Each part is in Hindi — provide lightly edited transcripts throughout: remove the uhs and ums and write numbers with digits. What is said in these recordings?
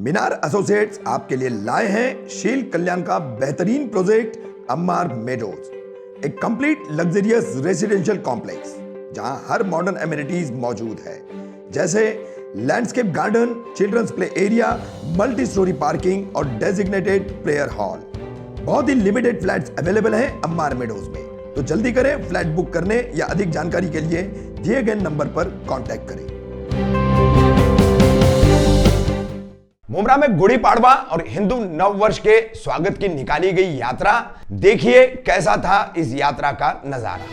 मीनार एसोसिएट्स आपके लिए लाए हैं शील कल्याण का बेहतरीन प्रोजेक्ट अम्मार मेडोज, एक कंप्लीट लग्जरियस रेसिडेंशियल कॉम्प्लेक्स जहां हर मॉडर्न एमिनिटीज मौजूद है, जैसे landscape garden, children's play area, multi storey parking और डेजिग्नेटेड प्रेयर हॉल। बहुत ही लिमिटेड फ्लैट्स अवेलेबल हैं अम्मार मेडोज में, तो जल्दी करें फ्लैट बुक करने या अधिक जानकारी के लिए दिए गए नंबर पर कांटेक्ट करें। मुंब्रा में गुड़ी पाड़वा और हिंदू नव वर्ष के स्वागत की निकाली गई यात्रा, देखिए कैसा था इस यात्रा का नजारा।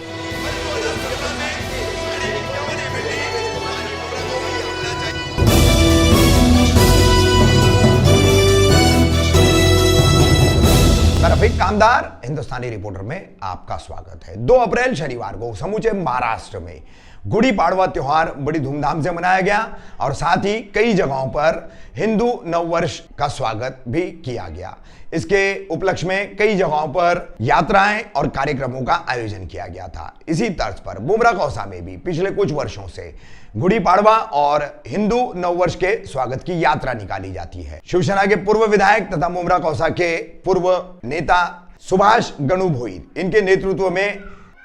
मैं रफीक कामदार, हिंदुस्तानी रिपोर्टर में आपका स्वागत है। 2 अप्रैल शनिवार को समूचे महाराष्ट्र में गुड़ी पाड़वा त्योहार बड़ी धूमधाम से मनाया गया और साथ ही कई जगहों पर हिंदू नववर्ष का स्वागत भी किया गया। इसके उपलक्ष्य में कई जगहों पर यात्राएं और कार्यक्रमों का आयोजन किया गया था। इसी तर्ज पर मुंब्रा कौसा में भी पिछले कुछ वर्षों से गुड़ी पाड़वा और हिंदू नववर्ष के स्वागत की यात्रा निकाली जाती है। शिवसेना के पूर्व विधायक तथा मुंब्रा कौसा के पूर्व नेता सुभाष गणु भोईर, इनके नेतृत्व में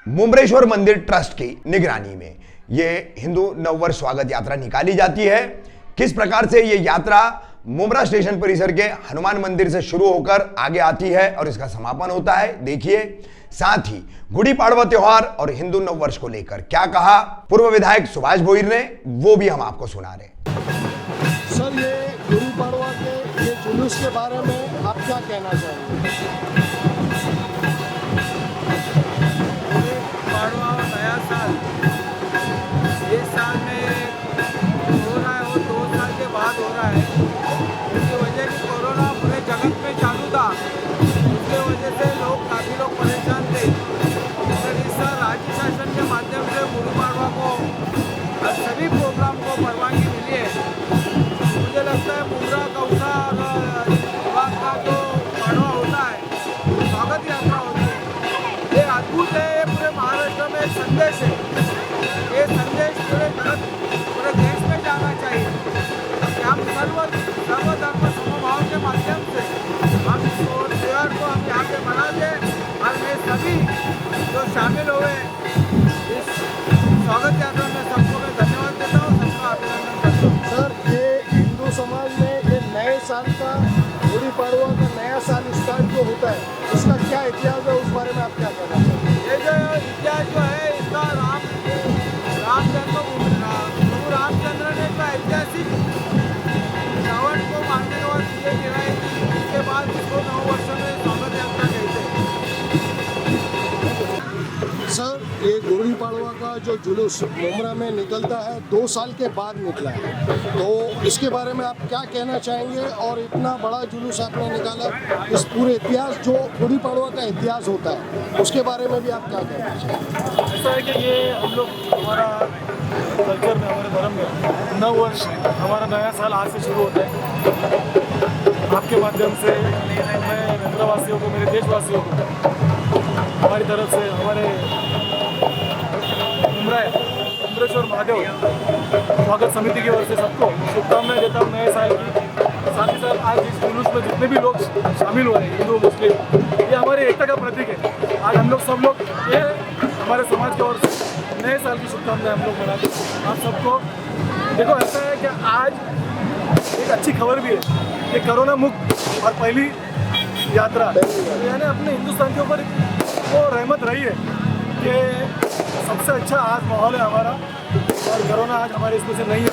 मुंब्रेश्वर मंदिर ट्रस्ट की निगरानी में ये हिंदू नववर्ष स्वागत यात्रा निकाली जाती है। किस प्रकार से ये यात्रा मुंब्रा स्टेशन परिसर के हनुमान मंदिर से शुरू होकर आगे आती है और इसका समापन होता है, देखिए। साथ ही गुड़ी पाड़वा त्योहार और हिंदू नववर्ष को लेकर क्या कहा पूर्व विधायक सुभाष भोईर ने, वो भी हम आपको सुना रहे। सर, ये गुड़ी पाड़वा के ये जुलूस के बारे में आप क्या कहना चाहेंगे? पाड़वा नया साल इस साल में हो रहा है, वो 2 साल के बाद हो रहा है। इसकी वजह से कोरोना पूरे जगत में चालू था, उसके वजह से काफ़ी लोग परेशान थे। और इस साल राज्य शासन के माध्यम से गुड़ी पाड़वा को सभी प्रोग्राम को परवानगी मिली है। मुझे लगता है मुंब्रा कौसा और विभाग का जो पाड़वा होता है, स्वागत यात्रा होती है, ये अद्भुत है। ये पूरे महाराष्ट्र में एक संदेश है। ये संदेश पूरे देश में जाना चाहिए कि हम सर्वधर्म समभाव के माध्यम से हम इस त्योहार को हम यहाँ पे मनाते हैं। और मैं सभी जो शामिल हुए इस स्वागत यात्रा में सबको मैं धन्यवाद देता हूँ, सबका अभिनंदन करता हूँ। सर, ये हिंदू समाज में ये नए साल का गुड़ी पाड़वा का नया साल स्टार्ट जो होता है, इसका क्या इतिहास है, उस बारे में आप क्या कहना चाहते हैं? ये जो इतिहास जो है इसका रामचंद्र ने का ऐतिहासिक रावण को मारने के बाद दिए गिराए, उसके बाद इसको 9 वर्षों में स्वागत यात्रा कहते हैं। सर, ये गुड़ी पाड़वा का जो जुलूस मुंब्रा में निकलता है 2 साल के बाद निकला है, तो इसके बारे में आप क्या कहना चाहेंगे? और इतना बड़ा जुलूस आपने निकाला, इस पूरे इतिहास जो गुड़ी पाड़वा का इतिहास होता है उसके बारे में भी आप क्या कहना चाहेंगे? ऐसा है कि ये हम लोग हमारा कल्चर में, हमारे धर्म में नव वर्ष, हमारा नया साल आज से शुरू होता है। आपके माध्यम से मैं मुंब्रावासियों को, मेरे देशवासियों को हमारी तरफ से, हमारे मुंब्रेश्वर महादेव स्वागत समिति की ओर से सबको शुभकामनाएं देता हूँ नए साल की। साथ ही साथ आज इस जुलूस में जितने भी लोग शामिल हुए हैं, हिंदू मुस्लिम, ये हमारे एकता का प्रतीक है। आज हम लोग सब लोग ये हमारे समाज की ओर से नए साल की शुभकामनाएं हम लोग मनाते हैं आप सबको। देखो, ऐसा है कि आज एक अच्छी खबर भी है कि कोरोना मुक्त और पहली यात्रा यानी अपने हिंदुस्तान के ऊपर वो रहमत रही है कि सबसे अच्छा आज माहौल है हमारा, और कोरोना आज हमारे इसमें से नहीं है।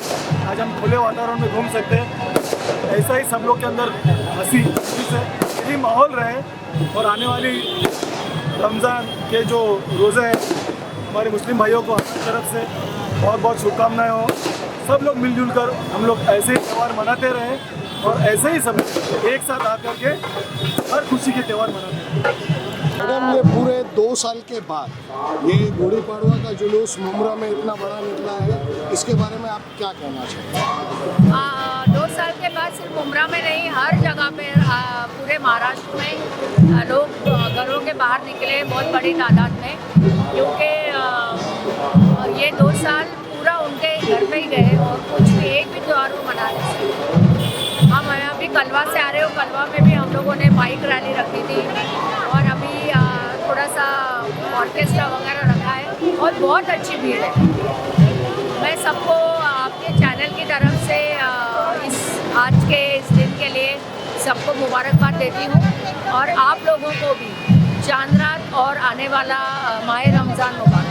आज हम खुले वातावरण में घूम सकते हैं। ऐसा ही सब लोग के अंदर हंसी से यही माहौल रहे। और आने वाली रमज़ान के जो रोज़े हैं, हमारे मुस्लिम भाइयों को हमारी तरफ से बहुत बहुत शुभकामनाएं हो। सब लोग मिलजुल कर हम लोग ऐसे ही त्यौहार मनाते रहें और ऐसे ही सब एक साथ आकर के हर खुशी के त्यौहार मनाते रहें। मैडम, ये पूरे 2 साल के बाद ये गुड़ी पाड़वा का जुलूस मुंब्रा में इतना बड़ा निकला है, इसके बारे में आप क्या कहना चाहते हैं? 2 साल के बाद सिर्फ मुंब्रा में नहीं, हर जगह पे पूरे महाराष्ट्र में लोग घरों के बाहर निकले बहुत बड़ी तादाद में, क्योंकि ये 2 साल पूरा उनके घर पे ही गए और कुछ भी एक भी त्यौहार को मना नहीं सके। हम अभी कलवा से आ रहे हो, कलवा में भी हम लोगों ने बाइक रैली रखी थी और अभी थोड़ा सा ऑर्केस्ट्रा वगैरह रखा है और बहुत अच्छी भीड़ है। मैं सबको आपके चैनल की तरफ से इस आज के इस दिन के लिए सबको मुबारकबाद देती हूँ और आप लोगों को भी चांद रात और आने वाला माह रमज़ान मुबारक।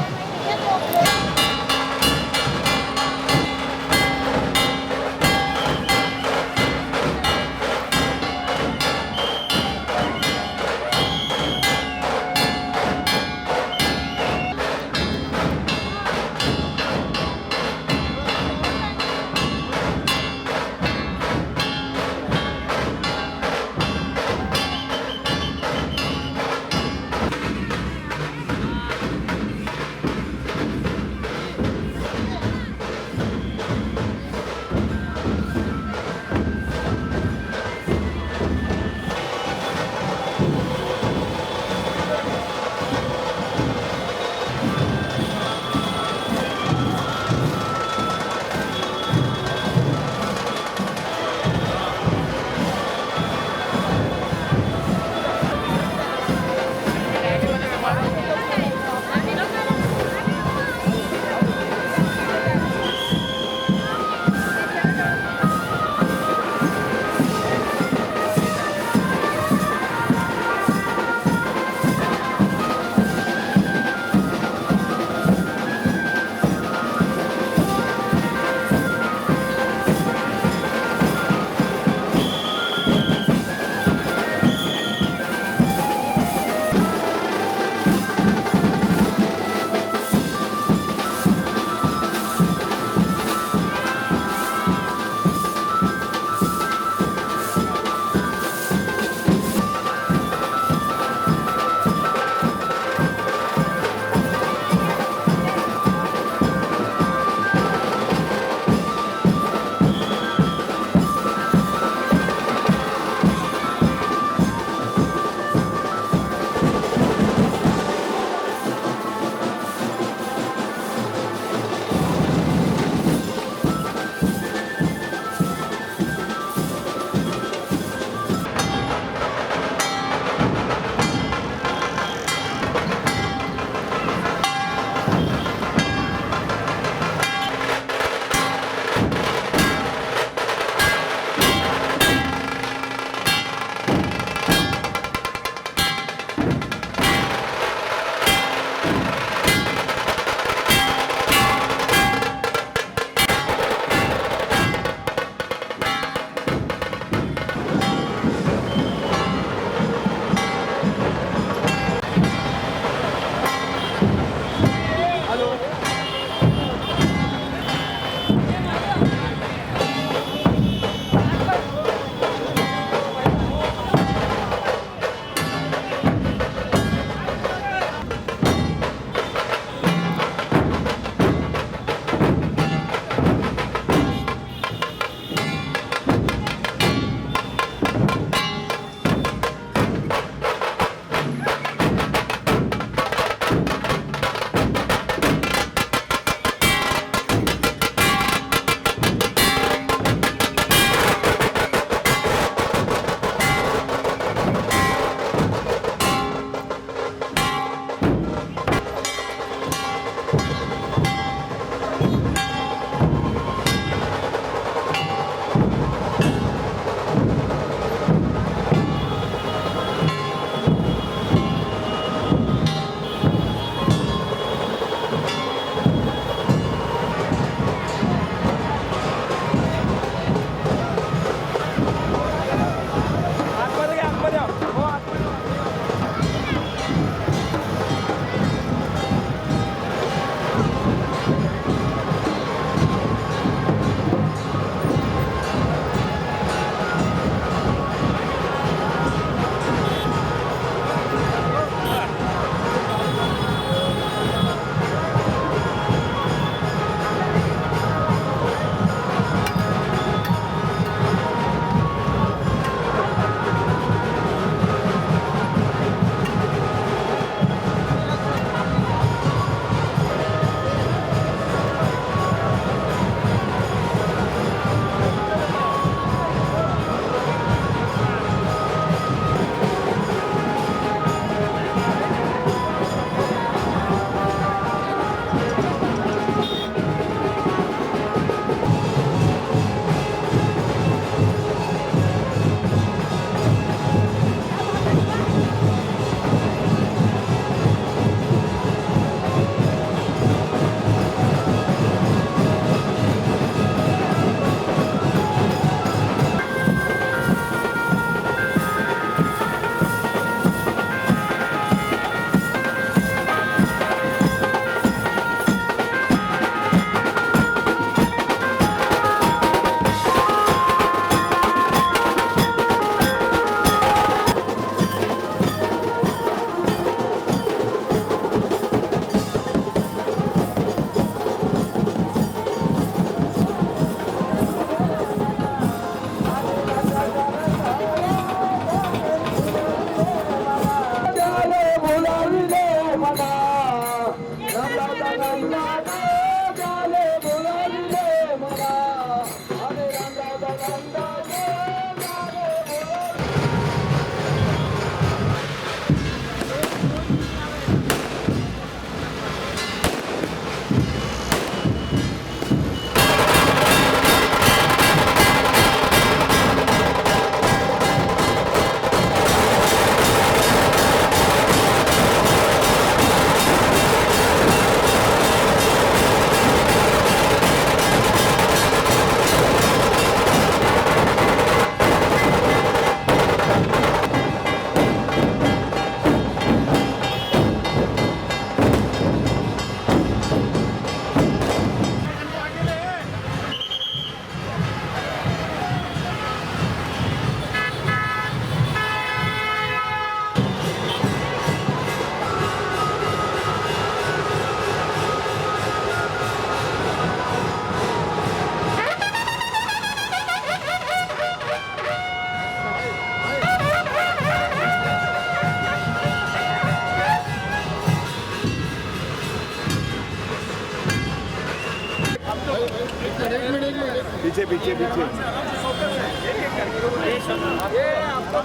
पीछे पीछे पीछे ये आपको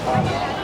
हाँ